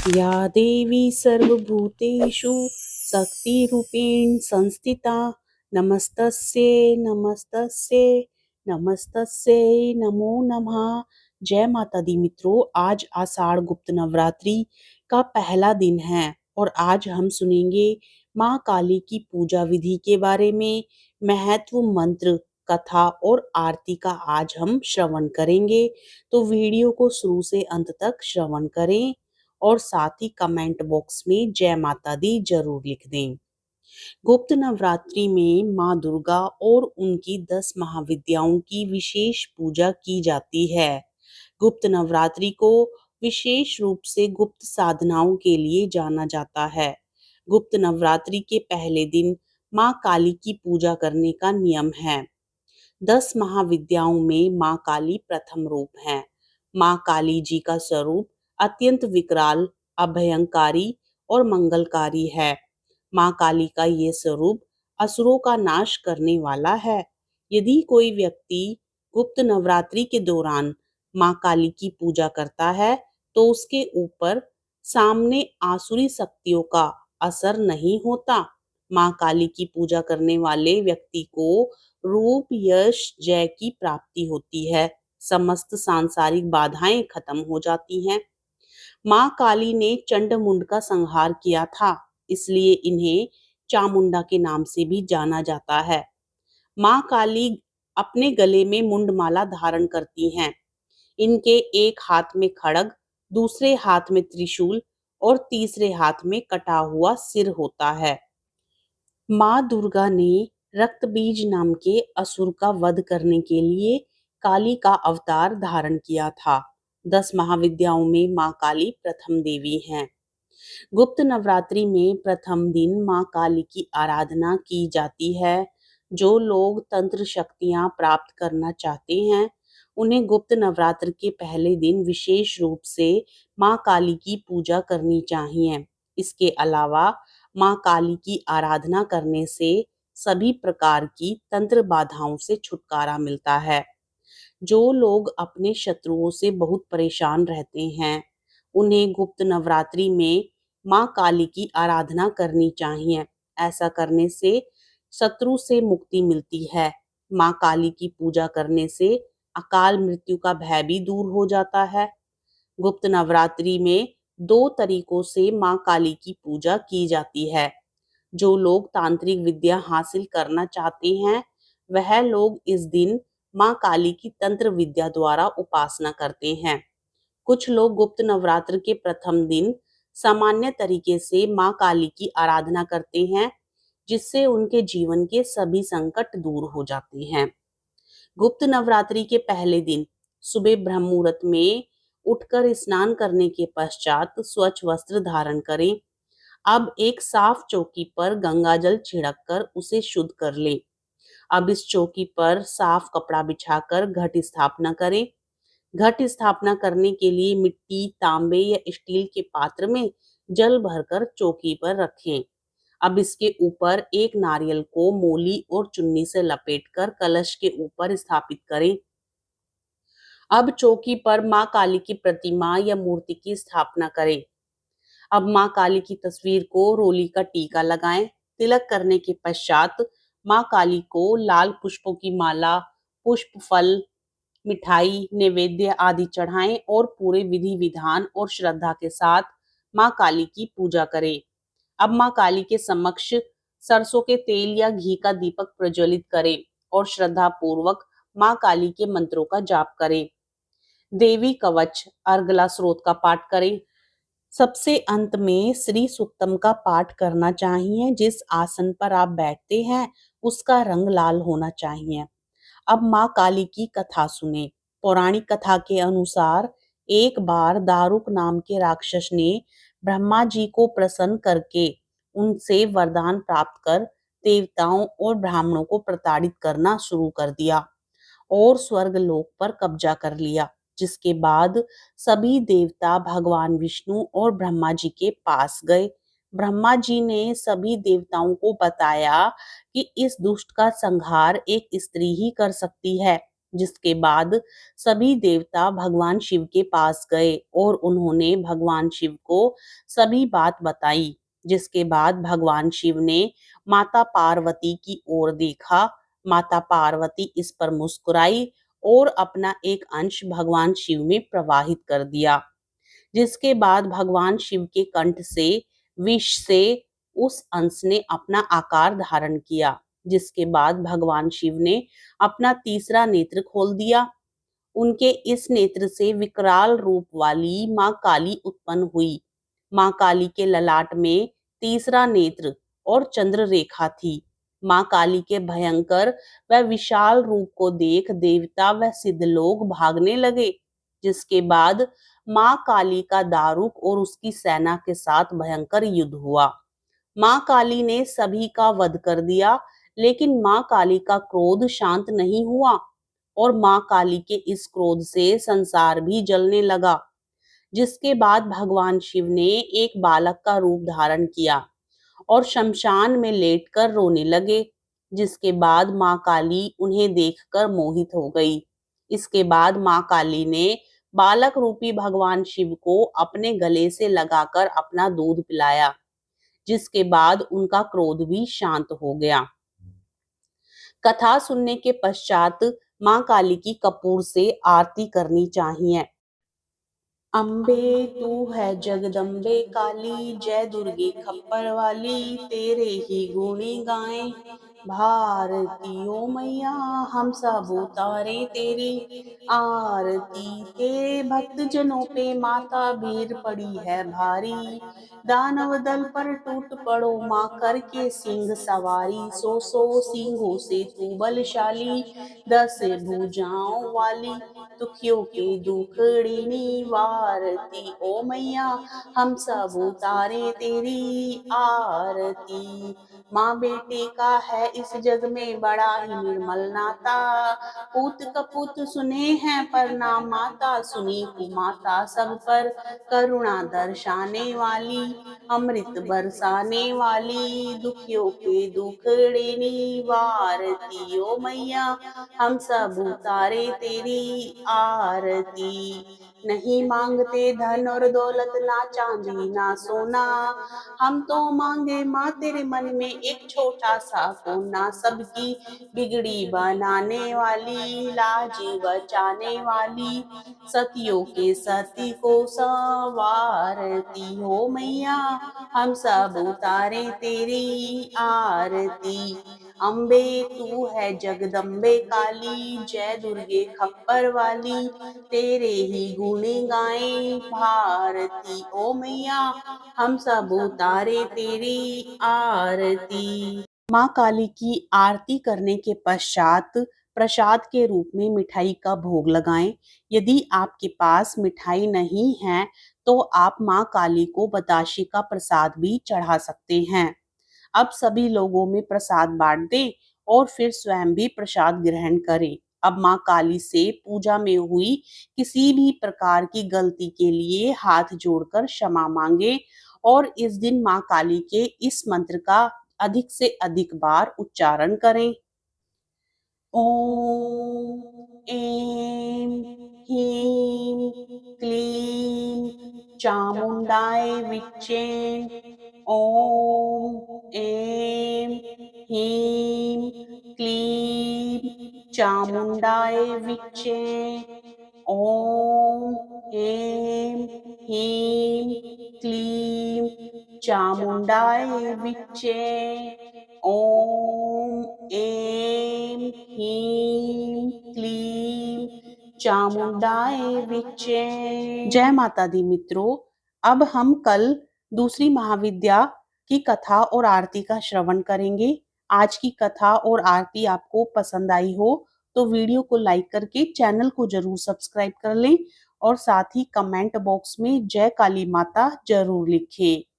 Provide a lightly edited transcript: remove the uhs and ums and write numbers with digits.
या देवी सर्वभूतेषु शक्तिरूपेण संस्थिता नमस्तस्यै नमस्तस्यै नमस्तस्यै नमो नमः। जय माता दी मित्रों, आज आषाढ़ गुप्त नवरात्रि का पहला दिन है और आज हम सुनेंगे माँ काली की पूजा विधि के बारे में। महत्व, मंत्र, कथा और आरती का आज हम श्रवण करेंगे, तो वीडियो को शुरू से अंत तक श्रवण करें और साथ ही कमेंट बॉक्स में जय माता दी जरूर लिख दें। गुप्त नवरात्रि में माँ दुर्गा और उनकी 10 महाविद्याओं की विशेष पूजा की जाती है। गुप्त नवरात्रि को विशेष रूप से गुप्त साधनाओं के लिए जाना जाता है। गुप्त नवरात्रि के पहले दिन माँ काली की पूजा करने का नियम है। 10 महाविद्याओं में माँ काली प्रथम रूप है। माँ काली जी का स्वरूप अत्यंत विकराल, अभयंकारी और मंगलकारी है। माँ काली का ये स्वरूप असुरों का नाश करने वाला है। यदि कोई व्यक्ति गुप्त नवरात्रि के दौरान माँ काली की पूजा करता है तो उसके ऊपर सामने आसुरी शक्तियों का असर नहीं होता। माँ काली की पूजा करने वाले व्यक्ति को रूप, यश, जय की प्राप्ति होती है। समस्त सांसारिक बाधाएं खत्म हो जाती हैं। माँ काली ने चंडमुंड का संहार किया था, इसलिए इन्हें चामुंडा के नाम से भी जाना जाता है। माँ काली अपने गले में मुंडमाला धारण करती हैं। इनके एक हाथ में खड्ग, दूसरे हाथ में त्रिशूल और तीसरे हाथ में कटा हुआ सिर होता है। माँ दुर्गा ने रक्त बीज नाम के असुर का वध करने के लिए काली का अवतार धारण किया था। 10 महाविद्याओं में माँ काली प्रथम देवी हैं। गुप्त नवरात्रि में प्रथम दिन माँ काली की आराधना की जाती है। जो लोग तंत्र शक्तियां प्राप्त करना चाहते हैं, उन्हें गुप्त नवरात्र के पहले दिन विशेष रूप से माँ काली की पूजा करनी चाहिए। इसके अलावा माँ काली की आराधना करने से सभी प्रकार की तंत्र बाधाओं से छुटकारा मिलता है। जो लोग अपने शत्रुओं से बहुत परेशान रहते हैं, उन्हें गुप्त नवरात्रि में माँ काली की आराधना करनी चाहिए। ऐसा करने से शत्रु से मुक्ति मिलती है। माँ काली की पूजा करने से अकाल मृत्यु का भय भी दूर हो जाता है। गुप्त नवरात्रि में 2 तरीकों से माँ काली की पूजा की जाती है। जो लोग तांत्रिक विद्या हासिल करना चाहते हैं, वह लोग इस दिन माँ काली की तंत्र विद्या द्वारा उपासना करते हैं। कुछ लोग गुप्त नवरात्र के प्रथम दिन सामान्य तरीके से माँ काली की आराधना करते हैं, जिससे उनके जीवन के सभी संकट दूर हो जाते हैं। गुप्त नवरात्रि के पहले दिन सुबह ब्रह्म मुहूर्त में उठकर स्नान करने के पश्चात स्वच्छ वस्त्र धारण करें। अब एक साफ चौकी पर गंगा जल छिड़क कर उसे शुद्ध कर ले। अब इस चौकी पर साफ कपड़ा बिछाकर घट स्थापना करें। घट स्थापना करने के लिए मिट्टी, तांबे या स्टील के पात्र में जल भरकर चौकी पर रखें। अब इसके ऊपर एक नारियल को मोली और चुन्नी से लपेटकर कलश के ऊपर स्थापित करें। अब चौकी पर माँ काली की प्रतिमा या मूर्ति की स्थापना करें। अब माँ काली की तस्वीर को रोली का टीका लगाएं। तिलक करने के पश्चात माँ काली को लाल पुष्पों की माला, पुष्प, फल, मिठाई, नैवेद्य आदि चढ़ाएं और पूरे विधि विधान और श्रद्धा के साथ माँ काली की पूजा करें। अब माँ काली के समक्ष सरसों के तेल या घी का दीपक प्रज्वलित करें और श्रद्धा पूर्वक माँ काली के मंत्रों का जाप करें। देवी कवच, अर्गला स्रोत का पाठ करें। सबसे अंत में श्री सूक्तम का पाठ करना चाहिए। जिस आसन पर आप बैठते हैं उसका रंग लाल होना चाहिए। अब माँ काली की कथा सुने। पौराणिक कथा के अनुसार एक बार दारुक नाम के राक्षस ने ब्रह्मा जी को प्रसन्न करके उनसे वरदान प्राप्त कर देवताओं और ब्राह्मणों को प्रताड़ित करना शुरू कर दिया और स्वर्ग लोक पर कब्जा कर लिया। जिसके बाद सभी देवता भगवान विष्णु और ब्रह्मा जी के पास गए। ब्रह्मा जी ने सभी देवताओं को बताया कि इस दुष्ट का संहार एक स्त्री ही कर सकती है। जिसके बाद सभी देवता भगवान शिव के पास गए और उन्होंने भगवान शिव को सभी बात बताई। जिसके बाद भगवान शिव ने माता पार्वती की ओर देखा। माता पार्वती इस पर मुस्कुराई और अपना एक अंश भगवान शिव में प्रवाहित कर दिया। जिसके बाद भगवान शिव के कंठ से विष से उस अंश ने अपना आकार धारण किया। जिसके बाद भगवान शिव ने अपना तीसरा नेत्र खोल दिया। उनके इस नेत्र से विकराल रूप वाली मां काली उत्पन्न हुई। मां काली के ललाट में तीसरा नेत्र और चंद्र रेखा थी। मां काली के भयंकर व विशाल रूप को देख देवता व सिद्ध लोग भागने लगे। जिसके बाद मां काली का दारुक और उसकी सेना के साथ भयंकर युद्ध हुआ। मां काली ने सभी का वध कर दिया, लेकिन मां काली का क्रोध शांत नहीं हुआ और मां काली के इस क्रोध से संसार भी जलने लगा। जिसके बाद भगवान शिव ने एक बालक का रूप धारण किया और शमशान में लेटकर रोने लगे। जिसके बाद मां काली उन्हें देखकर मोहित हो गई। इसके बाद मां काली ने बालक रूपी भगवान शिव को अपने गले से लगाकर अपना दूध पिलाया। जिसके बाद उनका क्रोध भी शांत हो गया। कथा सुनने के पश्चात मां काली की कपूर से आरती करनी चाहिए। अम्बे तू है जगदम्बे काली, जय दुर्गे खप्पर वाली, तेरे ही गुणी गाएं भारती ओ मैया, हम सब उतारे तेरी आरती। तेरे भक्त जनों पे माता भीड़ पड़ी है भारी, दानव दल पर टूट पड़ो माँ करके सिंह सवारी। सौ सिंहों से तू बलशाली, 10 भुजाओं वाली, दुखियों के दुखड़ी निवारती ओ मैया, हम सब उतारे तेरी आरती। माँ बेटे का है इस जग में बड़ा ही निर्मल नाता, पूत कपूत सुने हैं पर ना माता सुनी कुमाता। सब पर करुणा दर्शाने वाली, अमृत बरसाने वाली, दुखियों के दुखड़े निवारती ओ मैया, हम सब उतारे तेरी आरती। नहीं मांगते धन और दौलत, ना चांदी ना सोना, हम तो मांगे माँ तेरे मन में एक छोटा सा कोना। सबकी बिगड़ी बनाने वाली, लाज बचाने वाली, सतियों के सती को संवारती हो मैया, हम सब उतारे तेरी आरती। अम्बे तू है जगदम्बे काली, जय दुर्गे खप्पर वाली, तेरे ही गुण गाएं भारती ओ मैया, हम सब उतारे तेरी आरती। माँ काली की आरती करने के पश्चात प्रसाद के रूप में मिठाई का भोग लगाएं। यदि आपके पास मिठाई नहीं है तो आप माँ काली को बताशे का प्रसाद भी चढ़ा सकते हैं। अब सभी लोगों में प्रसाद बांट दें और फिर स्वयं भी प्रसाद ग्रहण करें। अब माँ काली से पूजा में हुई किसी भी प्रकार की गलती के लिए हाथ जोड़कर क्षमा मांगे और इस दिन माँ काली के इस मंत्र का अधिक से अधिक बार उच्चारण करें। ओम ऐं ह्रीं क्लीं चामुंडाय विच्चे। ओम ऐं ह्रीं क्लीं चामुंडाय विच्चे। ओम ऐं ह्रीं क्लीं चामुंडाय विच्चे। ओम ऐं ह्रीं क्लीं चामुंडाय विच्चे। जय माता दी मित्रों, अब हम कल दूसरी महाविद्या की कथा और आरती का श्रवण करेंगे। आज की कथा और आरती आपको पसंद आई हो तो वीडियो को लाइक करके चैनल को जरूर सब्सक्राइब कर लें और साथ ही कमेंट बॉक्स में जय काली माता जरूर लिखें।